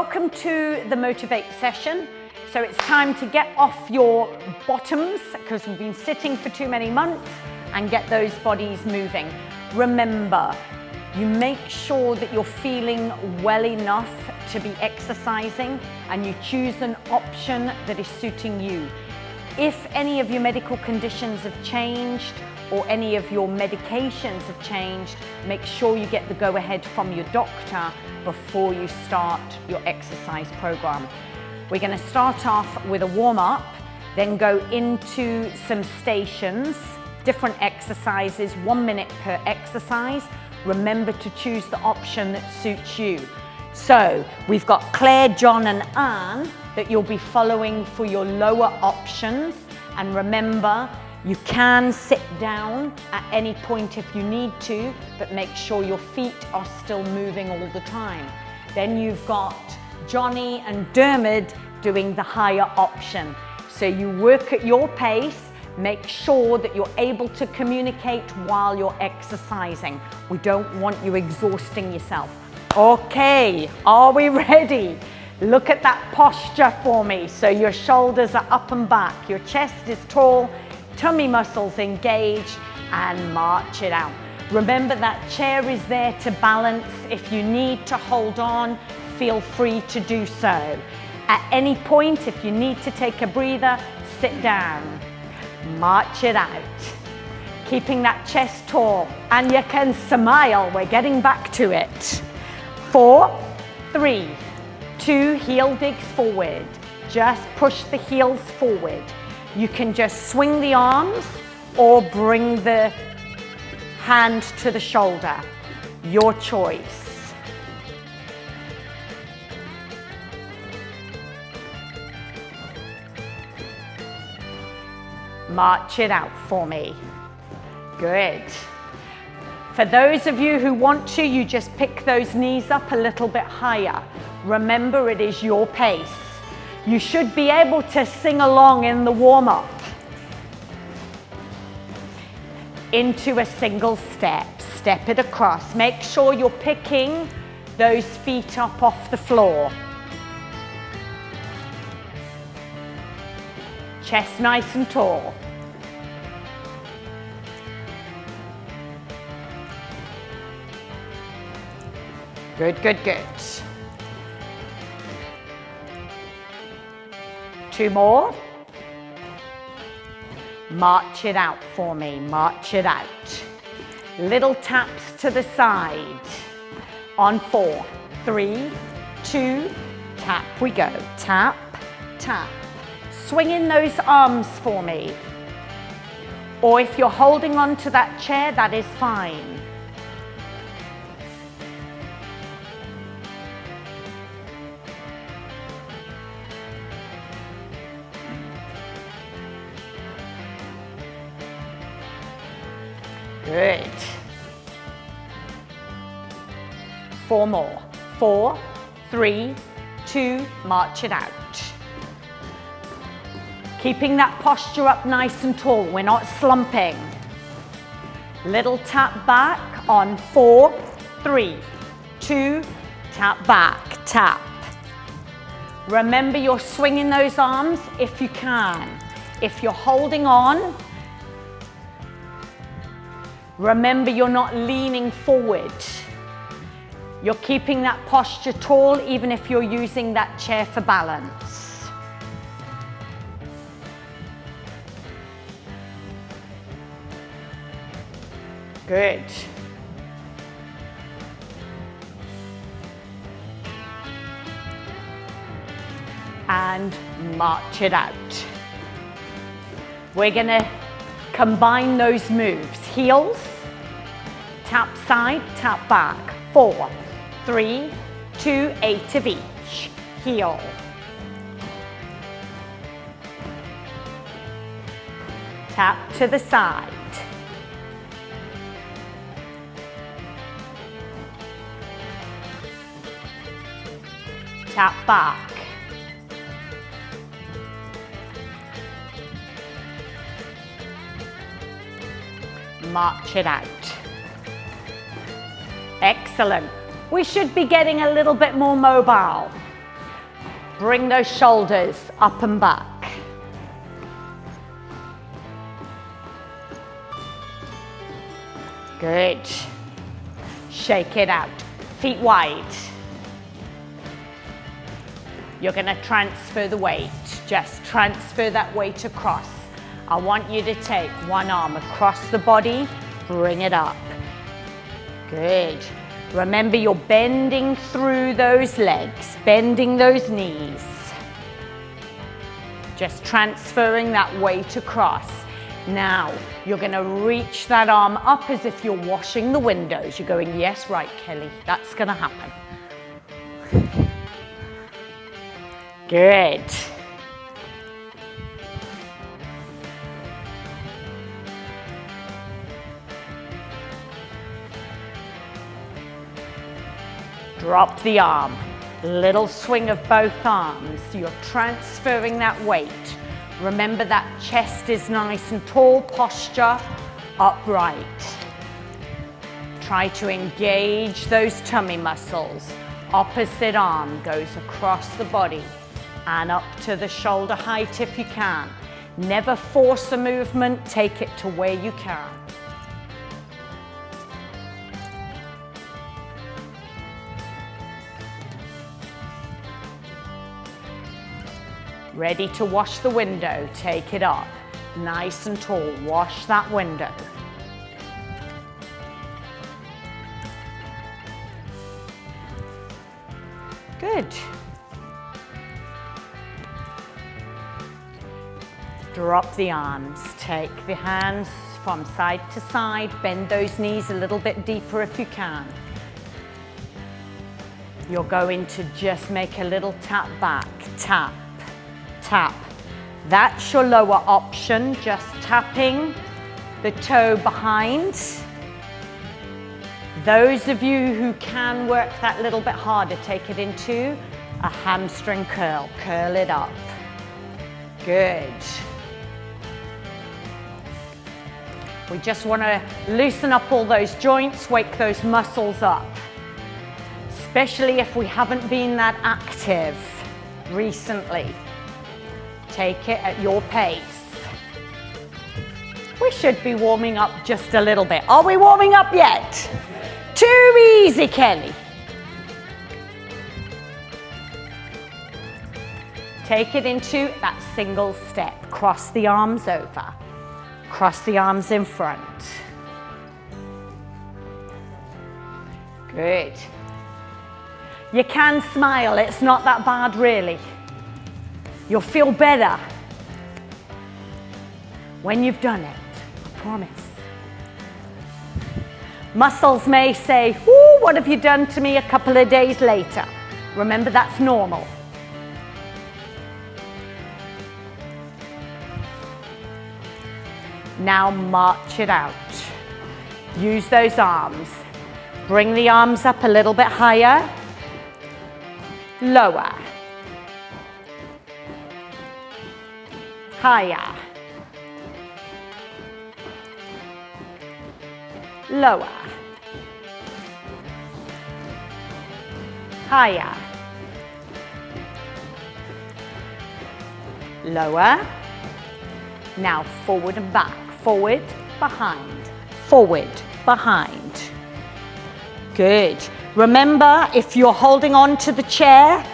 Welcome to the Motiv8 session. So it's time to get off your bottoms because we've been sitting for too many months and get those bodies moving. Remember, you make sure that you're feeling well enough to be exercising and you choose an option that is suiting you. If any of your medical conditions have changed or any of your medications have changed, make sure you get the go-ahead from your doctor before you start your exercise program. We're going to start off with a warm-up, then go into some stations, different exercises, 1 minute per exercise. Remember to choose the option that suits you. So we've got Claire, John and Anne that you'll be following for your lower options. And remember, you can sit down at any point if you need to, but make sure your feet are still moving all the time. Then you've got Johnny and Dermot doing the higher option. So you work at your pace, make sure that you're able to communicate while you're exercising. We don't want you exhausting yourself. Okay, are we ready? Look at that posture for me. So your shoulders are up and back, your chest is tall, tummy muscles engaged, and march it out. Remember that chair is there to balance. If you need to hold on, feel free to do so. At any point, if you need to take a breather, sit down. March it out. Keeping that chest tall, and you can smile. We're getting back to it. 4, 3, 2, heel digs forward. Just push the heels forward. You can just swing the arms or bring the hand to the shoulder. Your choice. March it out for me. Good. For those of you who want to, you just pick those knees up a little bit higher. Remember, it is your pace. You should be able to sing along in the warm-up. Into a single step. Step it across. Make sure you're picking those feet up off the floor. Chest nice and tall. Good, good, good. 2 more. March it out for me, march it out. Little taps to the side. On 4, 3, 2, tap we go. Tap, tap. Swinging those arms for me. Or if you're holding on to that chair, that is fine. Good. 4 more. 4, 3, 2, march it out. Keeping that posture up nice and tall. We're not slumping. Little tap back on 4, 3, 2, tap back, tap. Remember, you're swinging those arms if you can. If you're holding on, remember, you're not leaning forward. You're keeping that posture tall even if you're using that chair for balance. Good. And march it out. We're going to combine those moves. Heels, tap side, tap back. 4, 3, 2, 8 of each. Heel. Tap to the side. Tap back. March it out. Excellent. We should be getting a little bit more mobile. Bring those shoulders up and back. Good. Shake it out. Feet wide. You're going to transfer the weight. Just transfer that weight across. I want you to take one arm across the body, bring it up. Good. Remember, you're bending through those legs, bending those knees. Just transferring that weight across. Now, you're going to reach that arm up as if you're washing the windows. You're going, yes, right, Kelly, that's going to happen. Good. Drop the arm. Little swing of both arms. You're transferring that weight. Remember that chest is nice and tall, posture upright. Try to engage those tummy muscles. Opposite arm goes across the body and up to the shoulder height if you can. Never force a movement, take it to where you can. Ready to wash the window, take it up. Nice and tall, wash that window. Good. Drop the arms, take the hands from side to side, bend those knees a little bit deeper if you can. You're going to just make a little tap back, tap. Tap. That's your lower option, just tapping the toe behind. Those of you who can work that little bit harder, take it into a hamstring curl. Curl it up. Good. We just want to loosen up all those joints, wake those muscles up. Especially if we haven't been that active recently. Take it at your pace. We should be warming up just a little bit. Are we warming up yet? Too easy, Kelly. Take it into that single step. Cross the arms over. Cross the arms in front. Good. You can smile. It's not that bad, really. You'll feel better when you've done it, I promise. Muscles may say, "Ooh, what have you done to me?" a couple of days later. Remember, that's normal. Now march it out. Use those arms. Bring the arms up a little bit higher. Lower. Higher. Lower. Higher. Lower. Now forward and back. Forward, behind. Forward, behind. Good. Remember, if you're holding on to the chair,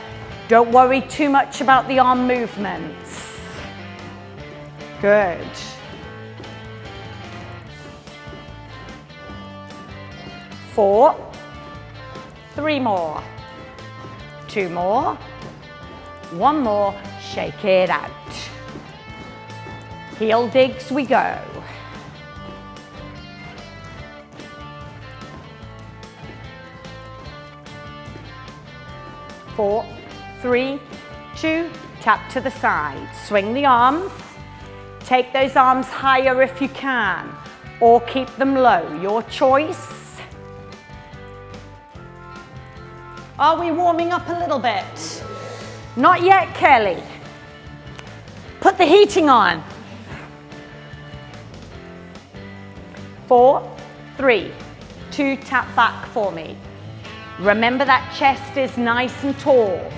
don't worry too much about the arm movements. Good. Four. 3 more. 2 more. 1 more. Shake it out. Heel digs we go. 4, 3, 2, tap to the side. Swing the arms. Take those arms higher if you can, or keep them low, your choice. Are we warming up a little bit? Not yet, Kelly. Put the heating on. 4, 3, 2, tap back for me. Remember that chest is nice and tall.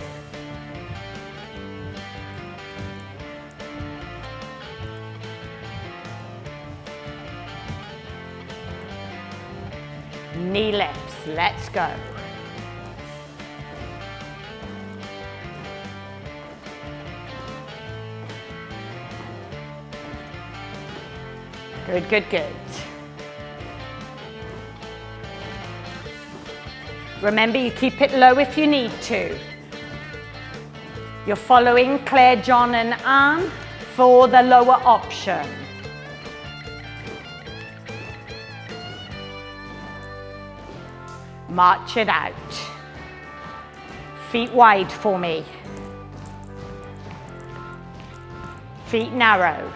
knee lifts. Let's go. Good, good, good. Remember, you keep it low if you need to. You're following Claire, John and Anne for the lower option. March it out. Feet wide for me. Feet narrow.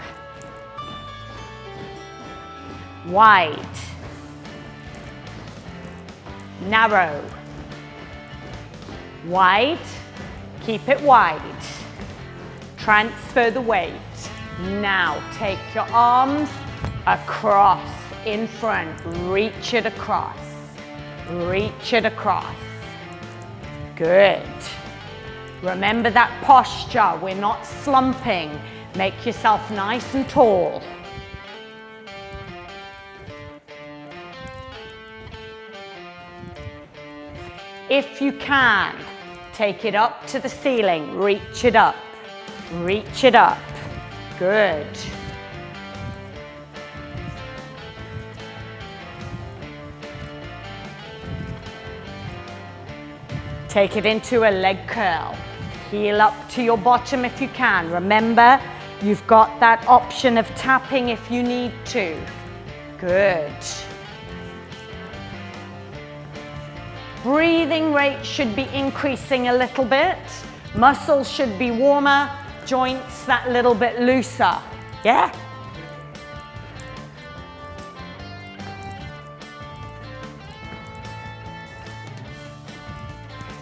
Wide. Narrow. Wide. Keep it wide. Transfer the weight. Now take your arms across in front. Reach it across. Reach it across. Good. Remember that posture. We're not slumping. Make yourself nice and tall. If you can, take it up to the ceiling. Reach it up. Reach it up. Good. Take it into a leg curl. Heel up to your bottom if you can. Remember, you've got that option of tapping if you need to. Good. Breathing rate should be increasing a little bit. Muscles should be warmer. Joints that little bit looser. Yeah?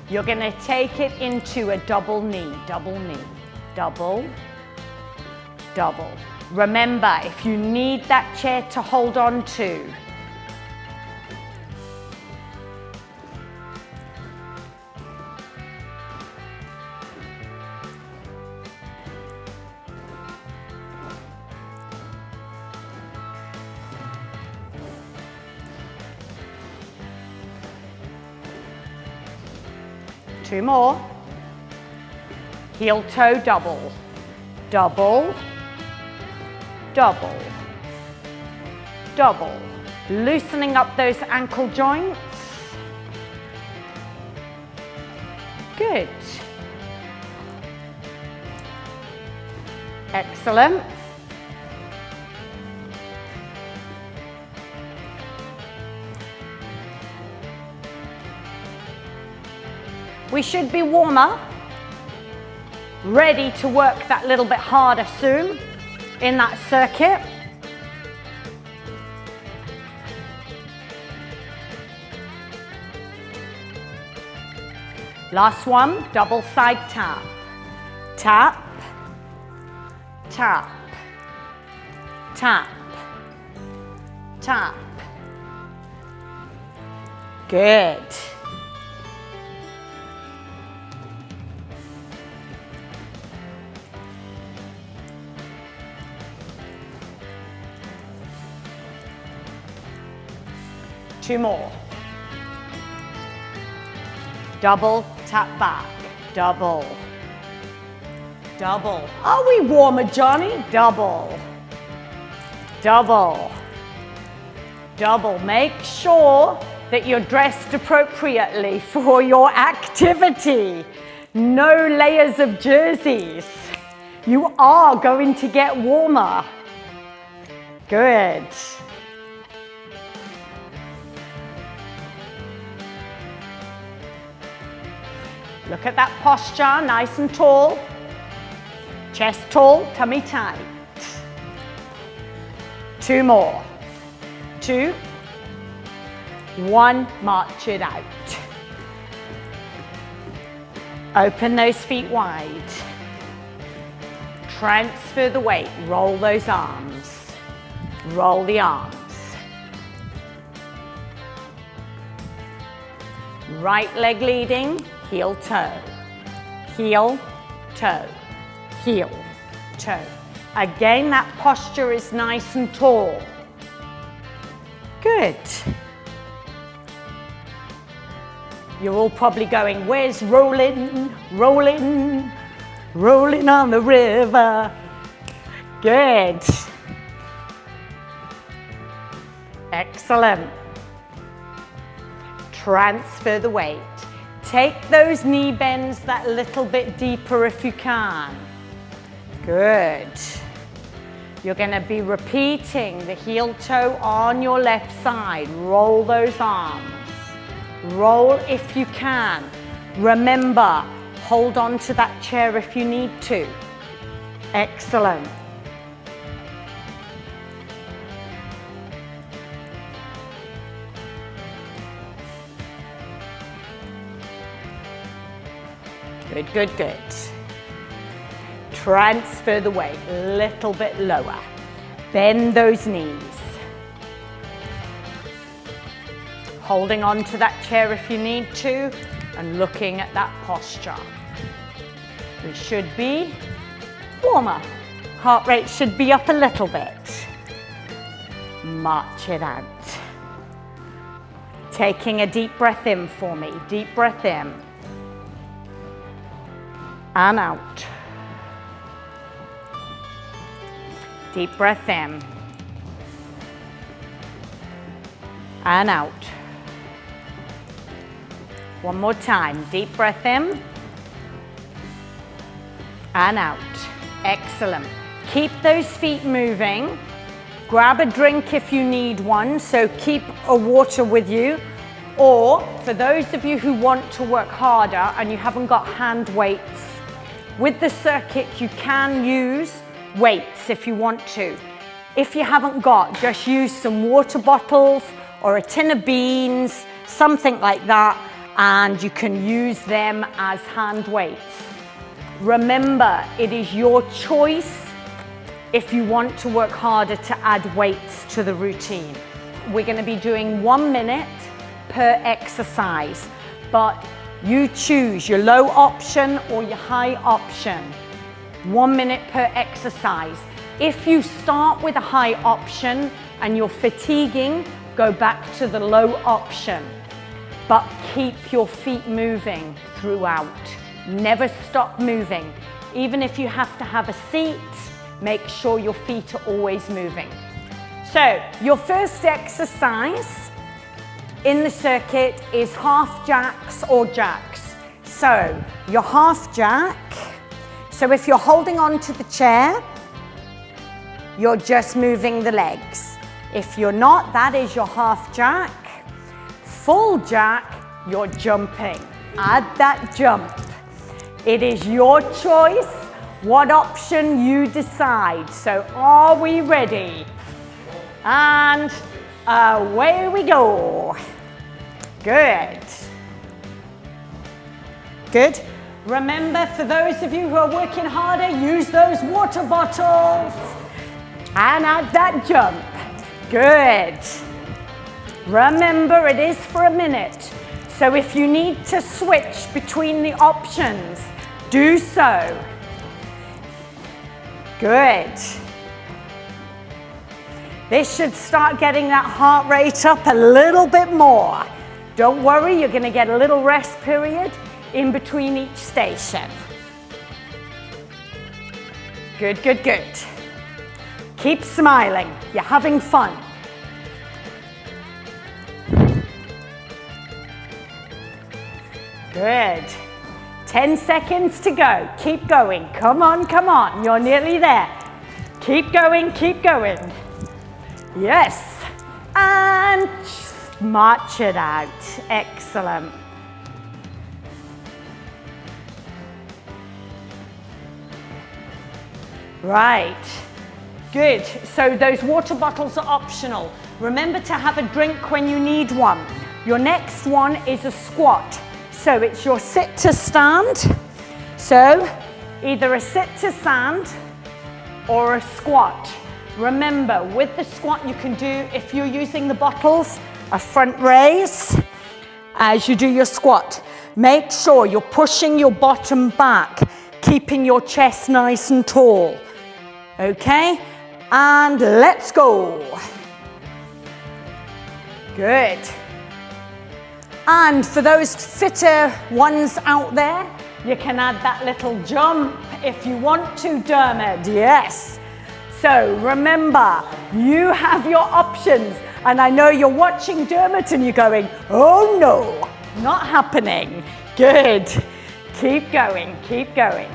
You're going to take it into a double knee, double knee, double, double. Remember, if you need that chair to hold on to, two more. Heel toe double, double, double, double. Loosening up those ankle joints. Good. Excellent. We should be warmer, ready to work that little bit harder soon in that circuit. Last one, double side tap. Tap, tap, tap, tap. Good. Two more. Double, tap back, double, double. Are we warmer, Johnny? Double, double, double. Make sure that you're dressed appropriately for your activity. No layers of jerseys. You are going to get warmer. Good. Look at that posture, nice and tall. Chest tall, tummy tight. Two more. Two. One, march it out. Open those feet wide. Transfer the weight, roll those arms. Roll the arms. Right leg leading. Heel, toe, heel, toe, heel, toe. Again, that posture is nice and tall. Good. You're all probably going, where's rolling, rolling, rolling on the river? Good. Excellent. Transfer the weight. Take those knee bends that little bit deeper if you can. Good. You're going to be repeating the heel toe on your left side. Roll those arms. Roll if you can. Remember, hold on to that chair if you need to. Excellent. Good, good, good. Transfer the weight a little bit lower. Bend those knees. Holding on to that chair if you need to and looking at that posture. We should be warmer. Heart rate should be up a little bit. March it out. Taking a deep breath in for me. Deep breath in. And out. Deep breath in. And out. One more time. Deep breath in. And out. Excellent. Keep those feet moving. Grab a drink if you need one, so keep a water with you. Or for those of you who want to work harder and you haven't got hand weights, with the circuit you can use weights if you want to. If you haven't got, just use some water bottles or a tin of beans, something like that, and you can use them as hand weights. Remember, it is your choice if you want to work harder to add weights to the routine. We're going to be doing 1 minute per exercise, but you choose your low option or your high option. 1 minute per exercise. If you start with a high option and you're fatiguing, go back to the low option. But keep your feet moving throughout. Never stop moving. Even if you have to have a seat, make sure your feet are always moving. So, your first exercise in the circuit is half jacks or jacks. So, your half jack. So if you're holding on to the chair, you're just moving the legs. If you're not, that is your half jack. Full jack, you're jumping. Add that jump. It is your choice what option you decide. So are we ready? And away we go. Good. Good. Remember, for those of you who are working harder, use those water bottles. And add that jump. Good. Remember, it is for a minute. So if you need to switch between the options, do so. Good. This should start getting that heart rate up a little bit more. Don't worry, you're going to get a little rest period in between each station. Good, good, good. Keep smiling. You're having fun. Good. 10 seconds to go. Keep going. Come on, come on. You're nearly there. Keep going, keep going. Yes. And march it out. Excellent. Right. Good. So those water bottles are optional. Remember to have a drink when you need one. Your next one is a squat. So it's your sit to stand. So either a sit to stand or a squat. Remember, with the squat you can do, if you're using the bottles, a front raise as you do your squat. Make sure you're pushing your bottom back, keeping your chest nice and tall. Okay? And let's go. Good. And for those fitter ones out there, you can add that little jump if you want to, Dermot. Yes. So remember, you have your options. And I know you're watching Dermot and you're going, oh no, not happening. Good. Keep going, keep going.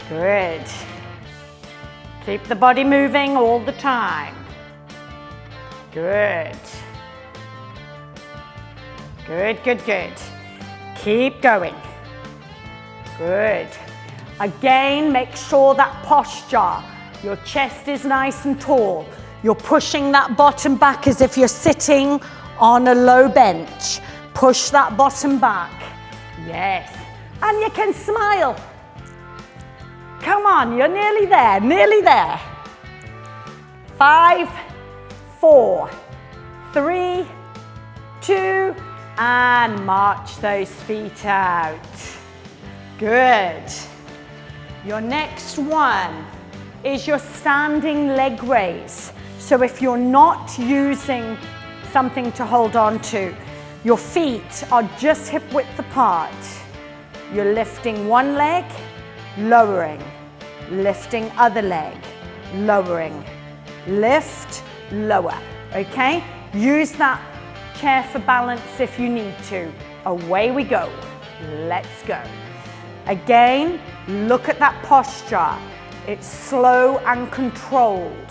Good. Keep the body moving all the time. Good. Good, good, good. Keep going. Good. Again, make sure that posture, your chest is nice and tall. You're pushing that bottom back as if you're sitting on a low bench. Push that bottom back. Yes. And you can smile. Come on, you're nearly there, nearly there. 5, 4, 3, 2, and march those feet out. Good. Your next one is your standing leg raise. So if you're not using something to hold on to, your feet are just hip width apart. You're lifting one leg, lowering, lifting other leg, lowering, lift, lower, okay? Use that chair for balance if you need to. Away we go. Let's go. Again, look at that posture. It's slow and controlled.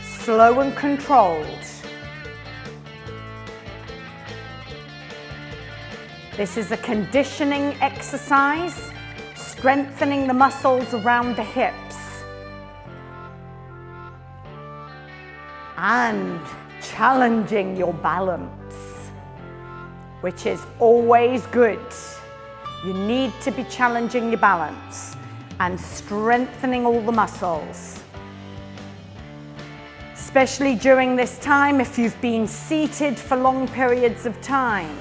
Slow and controlled. This is a conditioning exercise, strengthening the muscles around the hips. And challenging your balance, which is always good. You need to be challenging your balance and strengthening all the muscles. Especially during this time, if you've been seated for long periods of time.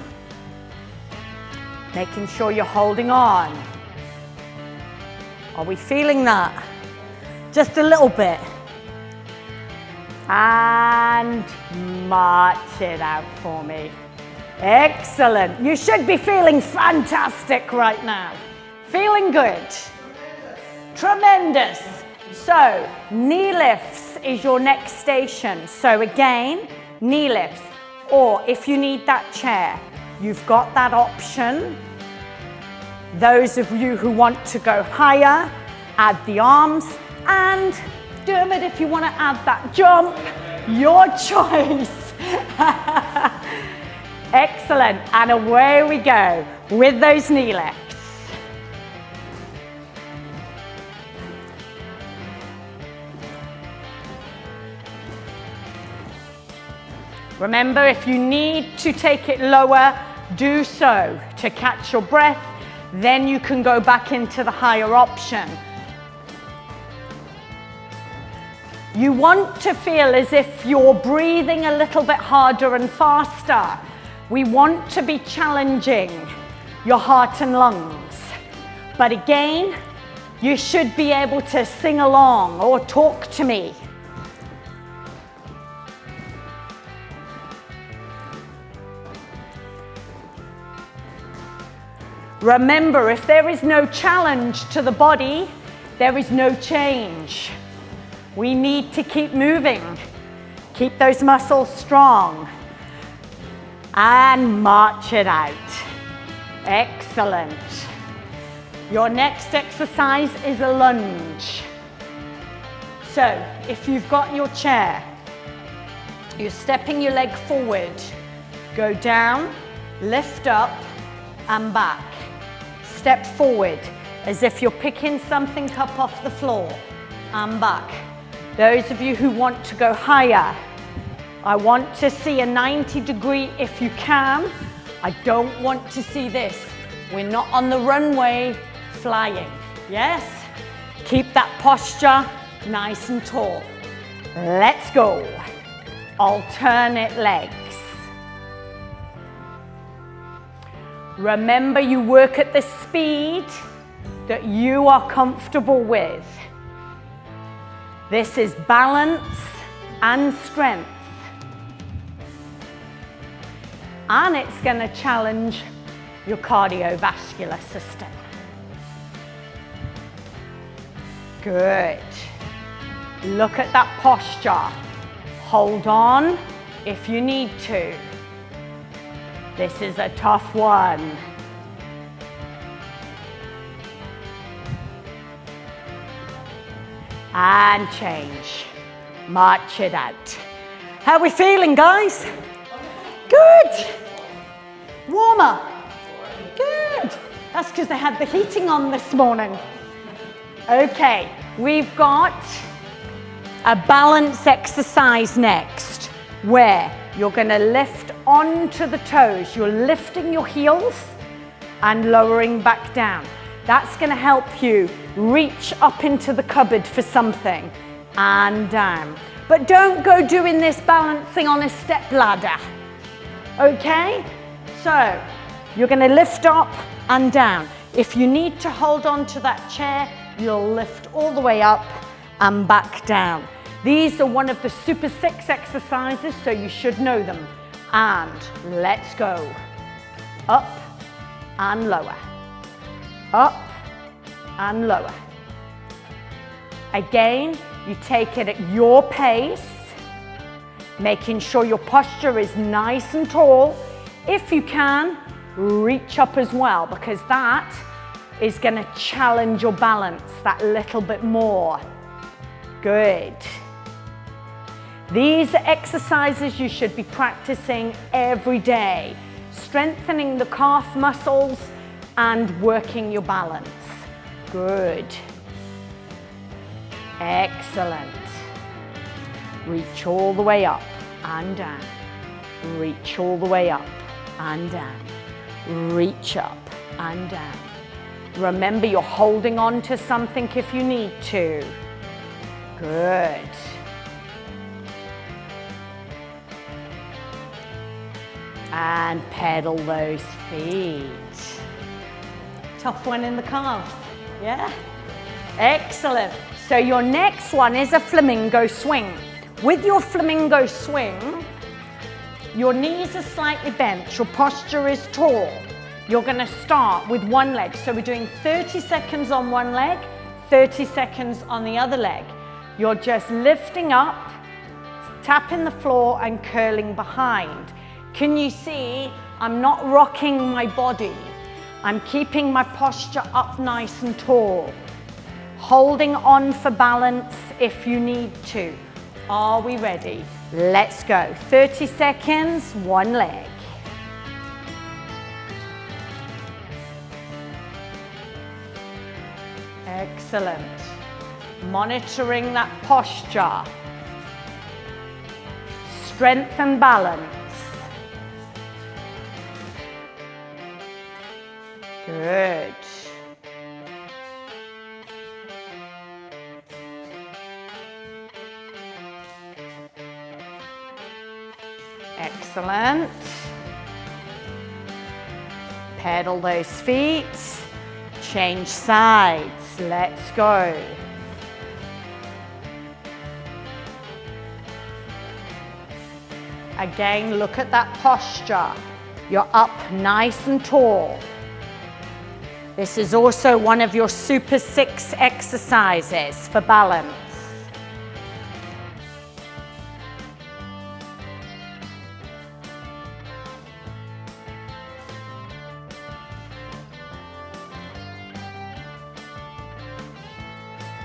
Making sure you're holding on. Are we feeling that? Just a little bit. And march it out for me. Excellent. You should be feeling fantastic right now. Feeling good. Tremendous. So, knee lifts is your next station. So again, knee lifts. Or if you need that chair, you've got that option. Those of you who want to go higher, add the arms. And Dermot, if you want to add that jump, your choice. Excellent, and away we go with those knee lifts. Remember, if you need to take it lower, do so to catch your breath, then you can go back into the higher option. You want to feel as if you're breathing a little bit harder and faster. We want to be challenging your heart and lungs. But again, you should be able to sing along or talk to me. Remember, if there is no challenge to the body, there is no change. We need to keep moving. Keep those muscles strong. And march it out. Excellent. Your next exercise is a lunge. So, if you've got your chair, you're stepping your leg forward. Go down, lift up, and back. Step forward, as if you're picking something up off the floor, and back. Those of you who want to go higher, I want to see a 90-degree if you can. I don't want to see this. We're not on the runway flying. Yes? Keep that posture nice and tall. Let's go. Alternate legs. Remember, you work at the speed that you are comfortable with. This is balance and strength. and it's going to challenge your cardiovascular system. Good. Look at that posture. Hold on if you need to. This is a tough one. And change. March it out. How are we feeling, guys? Good. Warmer. Good. That's because they had the heating on this morning. Okay, we've got a balance exercise next, where you're going to lift onto the toes. You're lifting your heels and lowering back down. That's going to help you reach up into the cupboard for something and down. But don't go doing this balancing on a step ladder. Okay? So you're going to lift up and down. If you need to hold on to that chair, you'll lift all the way up and back down. These are one of the Super 6 exercises, so you should know them. And let's go. Up and lower. Up and lower. Again, you take it at your pace, making sure your posture is nice and tall. If you can, reach up as well, because that is going to challenge your balance that little bit more. Good. These are exercises you should be practicing every day, strengthening the calf muscles and working your balance. Good. Excellent. Reach all the way up and down. Reach all the way up and down. Reach up and down. Remember, you're holding on to something if you need to. Good. And pedal those feet. Tough one in the calves, yeah? Excellent. So your next one is a flamingo swing. With your flamingo swing, your knees are slightly bent, your posture is tall. You're going to start with one leg. So we're doing 30 seconds on one leg, 30 seconds on the other leg. You're just lifting up, tapping the floor and curling behind. Can you see I'm not rocking my body? I'm keeping my posture up nice and tall. Holding on for balance if you need to. Are we ready? Let's go. 30 seconds, one leg. Excellent. Monitoring that posture. Strength and balance. Good. Excellent. Pedal those feet. Change sides. Let's go. Again, look at that posture. You're up nice and tall. This is also one of your Super 6 exercises for balance.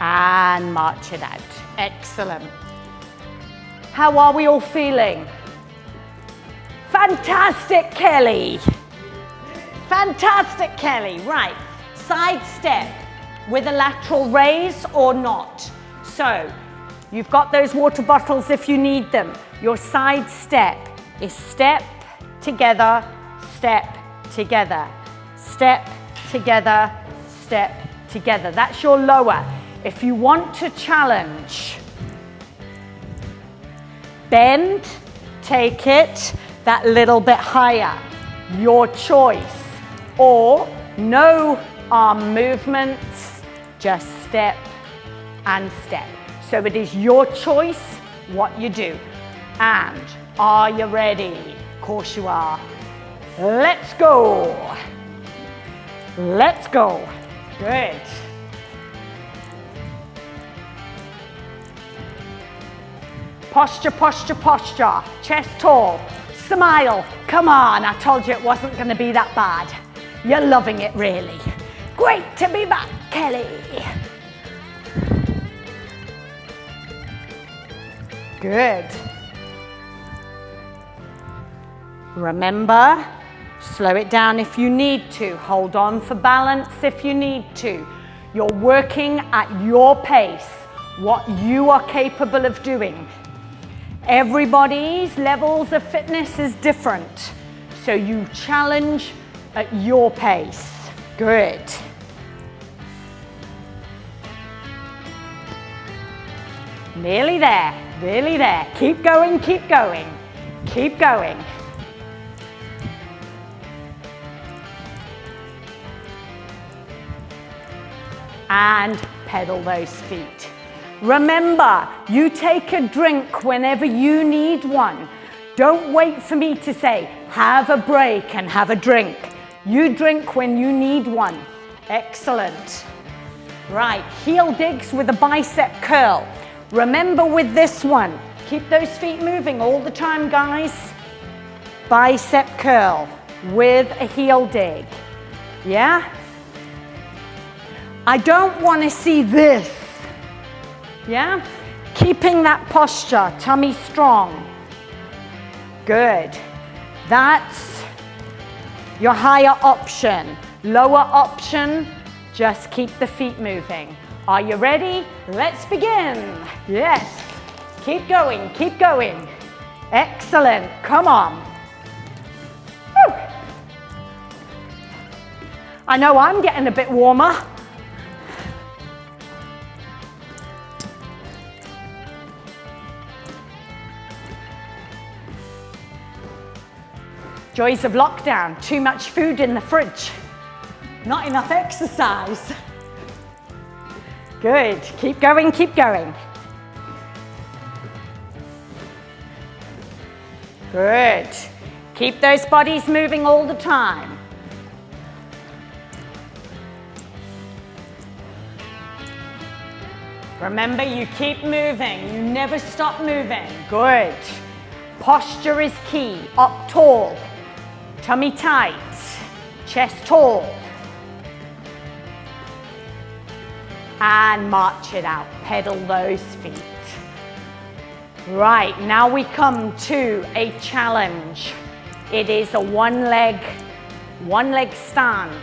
And march it out. Excellent. How are we all feeling? Fantastic, Kelly. Fantastic, Kelly. Right, side step with a lateral raise or not. So, you've got those water bottles if you need them. Your side step is step together, step together, step together, step together. That's your lower. If you want to challenge, bend, take it that little bit higher. Your choice. Or no arm movements, just step and step. So it is your choice what you do. And are you ready? Of course you are. Let's go. Let's go. Good. Posture, posture, posture. Chest tall. Smile. Come on, I told you it wasn't going to be that bad. You're loving it, really. Great to be back, Kelly. Good. Remember, slow it down if you need to. Hold on for balance if you need to. You're working at your pace, what you are capable of doing. Everybody's levels of fitness is different, so you challenge at your pace. Good. Nearly there, nearly there. Keep going, keep going, keep going. And pedal those feet. Remember, you take a drink whenever you need one. Don't wait for me to say, have a break and have a drink. You drink when you need one. Excellent. Right, heel digs with a bicep curl. Remember with this one, keep those feet moving all the time, guys. Bicep curl with a heel dig. Yeah? I don't want to see this. Yeah? Keeping that posture, tummy strong. Good. That's your higher option. Lower option, just keep the feet moving. Are you ready? Let's begin. Yes. Keep going, keep going. Excellent. Come on. Woo. I know I'm getting a bit warmer. Joys of lockdown, too much food in the fridge, not enough exercise. Good, keep going, keep going. Good, keep those bodies moving all the time. Remember, you keep moving, you never stop moving. Good. Posture is key, up tall. Tummy tight, chest tall. And march it out, pedal those feet. Right, now we come to a challenge. It is a one leg stand.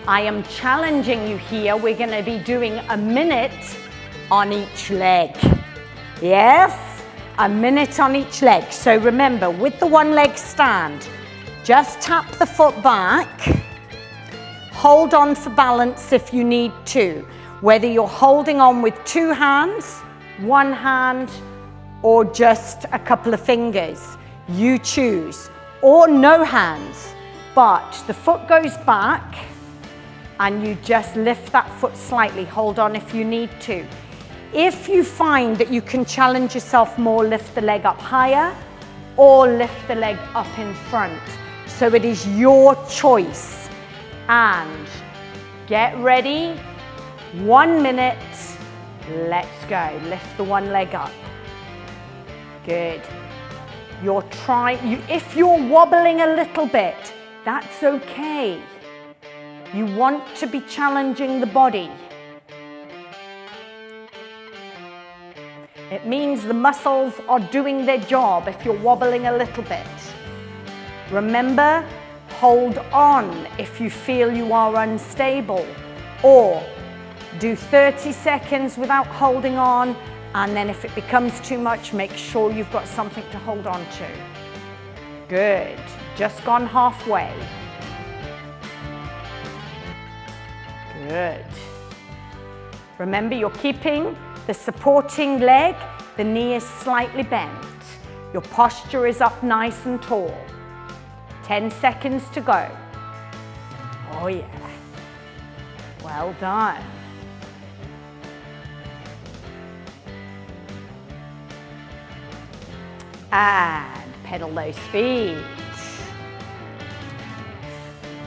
I am challenging you here. We're gonna be doing a minute on each leg. Yes, a minute on each leg. So remember, with the one leg stand, just tap the foot back, hold on for balance if you need to, whether you're holding on with two hands, one hand, or just a couple of fingers. You choose, or no hands, but the foot goes back and you just lift that foot slightly, hold on if you need to. If you find that you can challenge yourself more, lift the leg up higher or lift the leg up in front. So it is your choice. And get ready, 1 minute, let's go. Lift the one leg up. Good. If you're wobbling a little bit, that's okay. You want to be challenging the body. It means the muscles are doing their job if you're wobbling a little bit. Remember, hold on if you feel you are unstable, or do 30 seconds without holding on, and then if it becomes too much, make sure you've got something to hold on to. Good, just gone halfway. Good. Remember, you're keeping the supporting leg, the knee is slightly bent. Your posture is up nice and tall. 10 seconds to go. Oh yeah. Well done. And pedal those feet.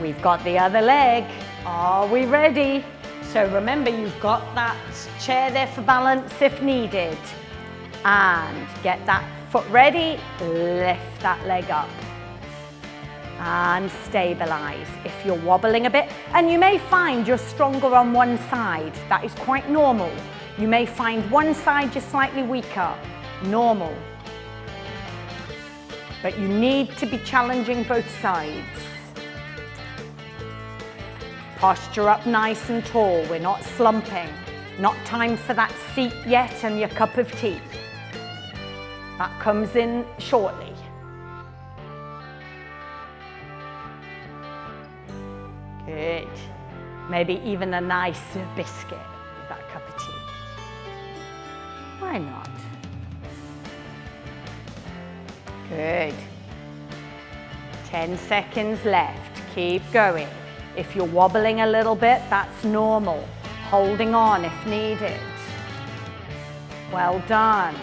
We've got the other leg. Are we ready? So remember, you've got that chair there for balance if needed. And get that foot ready, lift that leg up. And stabilize. If you're wobbling a bit, and you may find you're stronger on one side, that is quite normal. You may find one side you're slightly weaker, normal. But you need to be challenging both sides. Posture up nice and tall, we're not slumping. Not time for that seat yet and your cup of tea. That comes in shortly. Good. Maybe even a nice biscuit with that cup of tea. Why not? Good. 10 seconds left. Keep going. If you're wobbling a little bit, that's normal. Holding on if needed. Well done.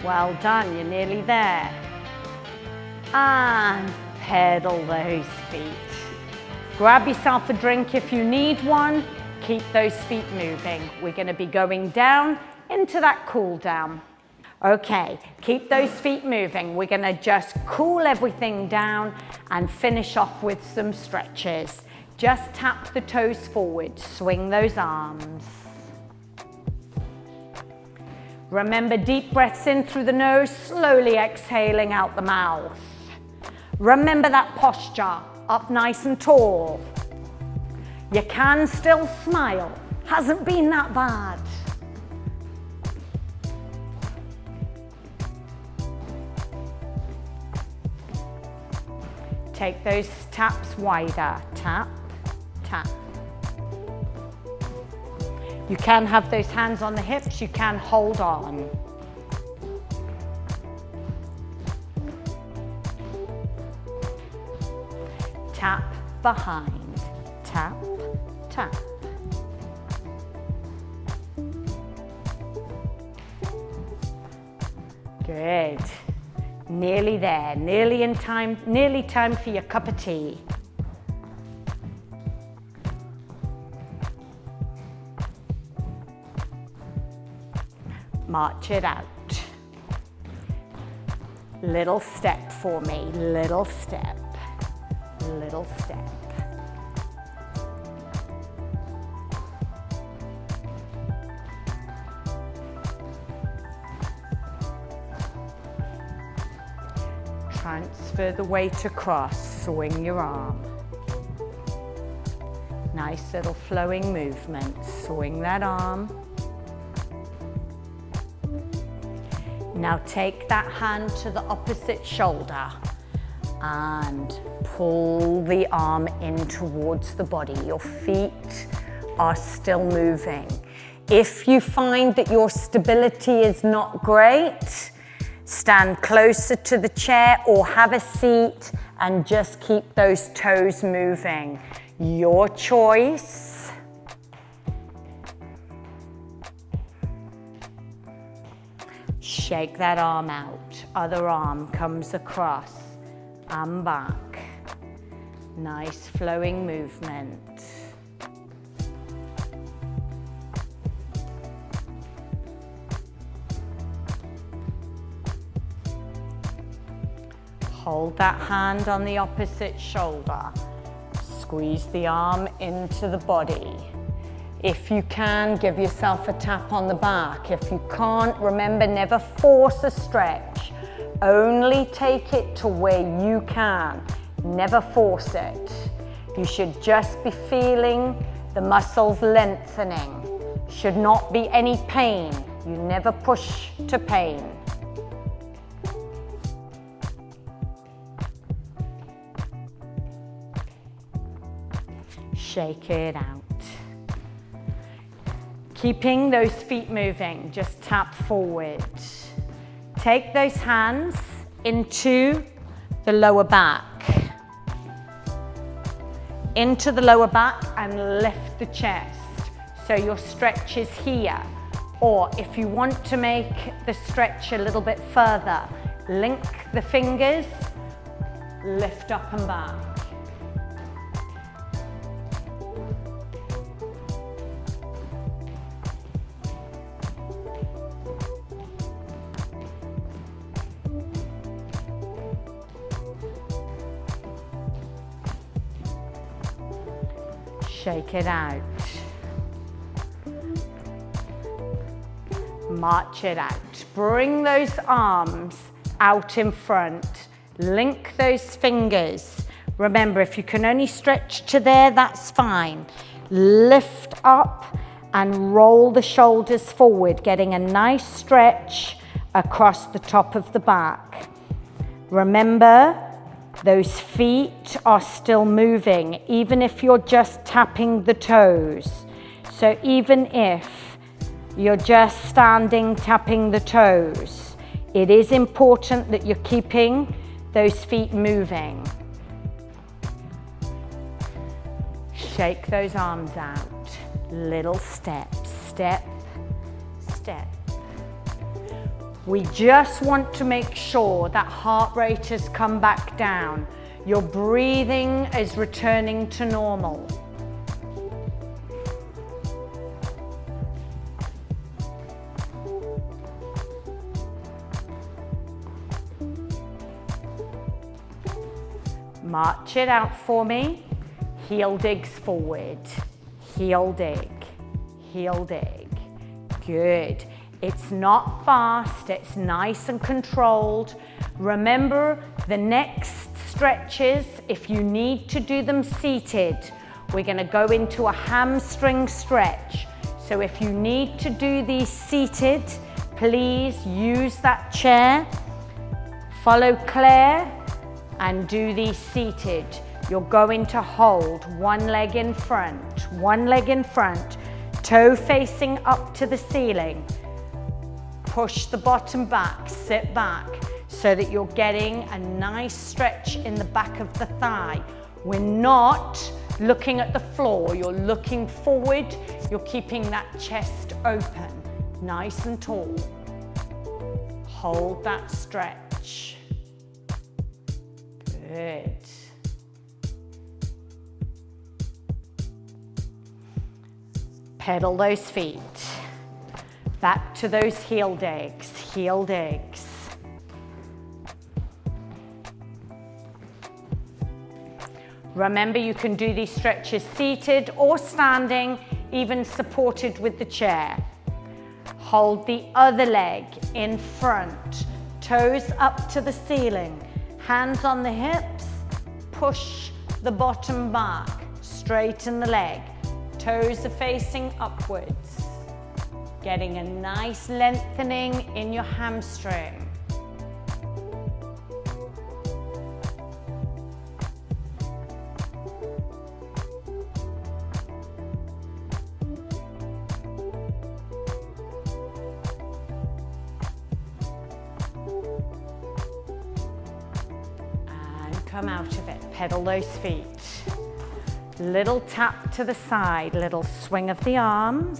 Well done. You're nearly there. And pedal those feet. Grab yourself a drink if you need one. Keep those feet moving. We're going to be going down into that cool down. Okay, keep those feet moving. We're going to just cool everything down and finish off with some stretches. Just tap the toes forward, swing those arms. Remember, deep breaths in through the nose, slowly exhaling out the mouth. Remember that posture, up nice and tall. You can still smile, hasn't been that bad. Take those taps wider, tap, tap. You can have those hands on the hips, you can hold on. Tap behind, tap, tap. Good. Nearly there, nearly time for your cup of tea. March it out. Little step for me, little step, little step. Transfer the weight across, swing your arm. Nice little flowing movement, swing that arm. Now take that hand to the opposite shoulder and pull the arm in towards the body. Your feet are still moving. If you find that your stability is not great, stand closer to the chair or have a seat and just keep those toes moving. Your choice. Shake that arm out. Other arm comes across and back. Nice flowing movement. Hold that hand on the opposite shoulder. Squeeze the arm into the body. If you can, give yourself a tap on the back. If you can't, remember, never force a stretch. Only take it to where you can. Never force it. You should just be feeling the muscles lengthening. Should not be any pain. You never push to pain. Shake it out. Keeping those feet moving, just tap forward. Take those hands into the lower back. Into the lower back and lift the chest. So your stretch is here. Or if you want to make the stretch a little bit further, link the fingers, lift up and back. Shake it out. March it out. Bring those arms out in front. Link those fingers. Remember, if you can only stretch to there, that's fine. Lift up and roll the shoulders forward, getting a nice stretch across the top of the back. Remember, those feet are still moving, even if you're just tapping the toes. So even if you're just standing, tapping the toes, it is important that you're keeping those feet moving. Shake those arms out. Little steps, step, step. We just want to make sure that heart rate has come back down. Your breathing is returning to normal. March it out for me. Heel digs forward. Heel dig, heel dig. Good. It's not fast, it's nice and controlled. Remember the next stretches, if you need to do them seated, we're going to go into a hamstring stretch. So if you need to do these seated, please use that chair. Follow Claire and do these seated. You're going to hold one leg in front, toe facing up to the ceiling. Push the bottom back, sit back, so that you're getting a nice stretch in the back of the thigh. We're not looking at the floor, you're looking forward, you're keeping that chest open, nice and tall. Hold that stretch. Good. Pedal those feet. Back to those heel digs, heel digs. Remember, you can do these stretches seated or standing, even supported with the chair. Hold the other leg in front, toes up to the ceiling, hands on the hips, push the bottom back, straighten the leg, toes are facing upwards. Getting a nice lengthening in your hamstring. And come out of it, pedal those feet. Little tap to the side, little swing of the arms.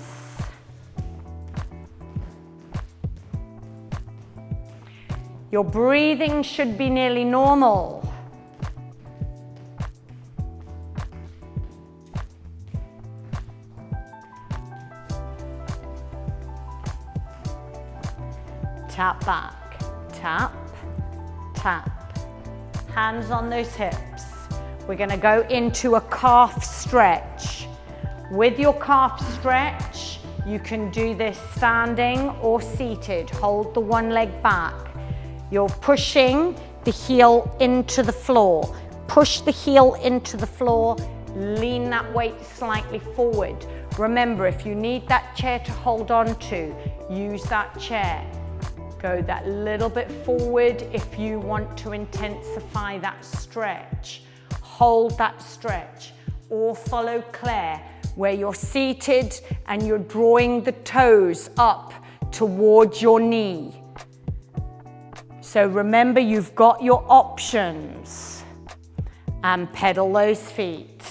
Your breathing should be nearly normal. Tap back, tap, tap. Hands on those hips. We're going to go into a calf stretch. With your calf stretch, you can do this standing or seated. Hold the one leg back. You're pushing the heel into the floor. Push the heel into the floor, lean that weight slightly forward. Remember, if you need that chair to hold on to, use that chair. Go that little bit forward if you want to intensify that stretch. Hold that stretch. Or follow Claire, where you're seated and you're drawing the toes up towards your knee. So remember, you've got your options. And pedal those feet.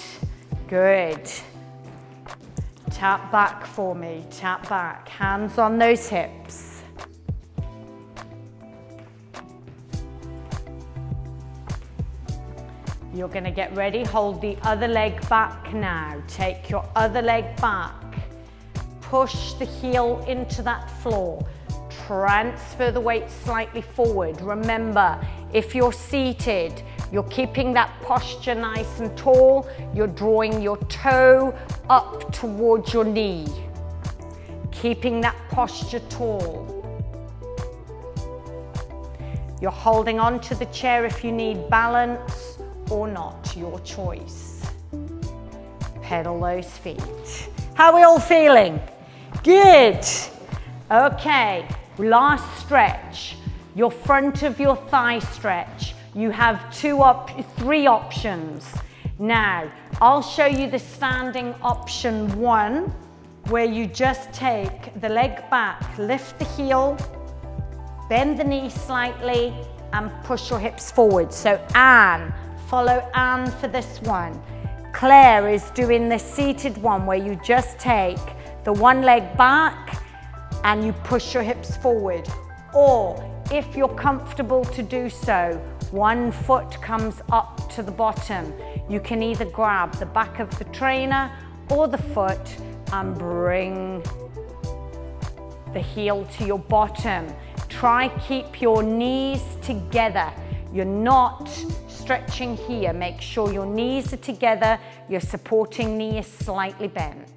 Good. Tap back for me, tap back. Hands on those hips. You're going to get ready. Hold the other leg back now. Take your other leg back. Push the heel into that floor. Transfer the weight slightly forward. Remember, if you're seated, You're keeping that posture nice and tall. You're drawing your toe up towards your knee. Keeping that posture tall. You're holding on to the chair if you need balance or not, your choice. Pedal those feet. How are we all feeling? Good. Okay, last stretch. Your front of your thigh stretch. You have three options. Now, I'll show you the standing option 1, where you just take the leg back, lift the heel, bend the knee slightly, and push your hips forward. So Anne, follow Anne for this one. Claire is doing the seated one, where you just take the one leg back and you push your hips forward. Or if you're comfortable to do so, one foot comes up to the bottom. You can either grab the back of the trainer or the foot and bring the heel to your bottom. Try keep your knees together. You're not stretching here. Make sure your knees are together. Your supporting knee is slightly bent.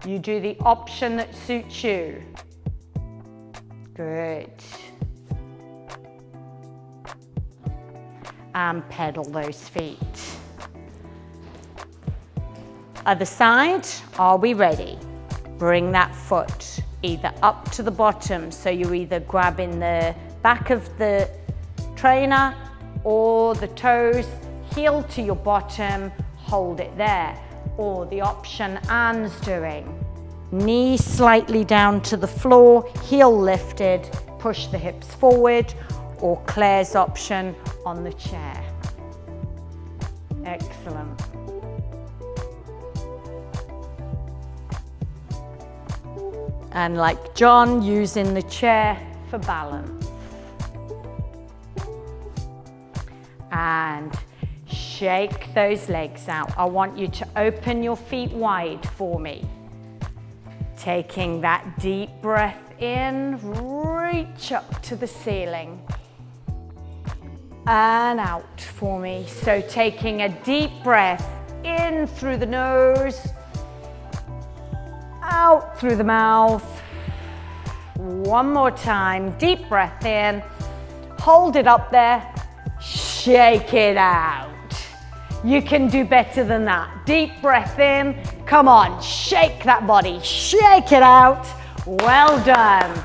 You do the option that suits you. Good. And pedal those feet. Other side, are we ready? Bring that foot either up to the bottom, so you're either grabbing the back of the trainer or the toes, heel to your bottom, hold it there. Or the option Anne's doing, knee slightly down to the floor, heel lifted, push the hips forward, or Claire's option on the chair. Excellent. And like John, using the chair for balance. And shake those legs out. I want you to open your feet wide for me. Taking that deep breath in, reach up to the ceiling. And out for me. So taking a deep breath in through the nose, out through the mouth. One more time, deep breath in, hold it up there, shake it out. You can do better than that. Deep breath in, come on, shake that body, shake it out. Well done.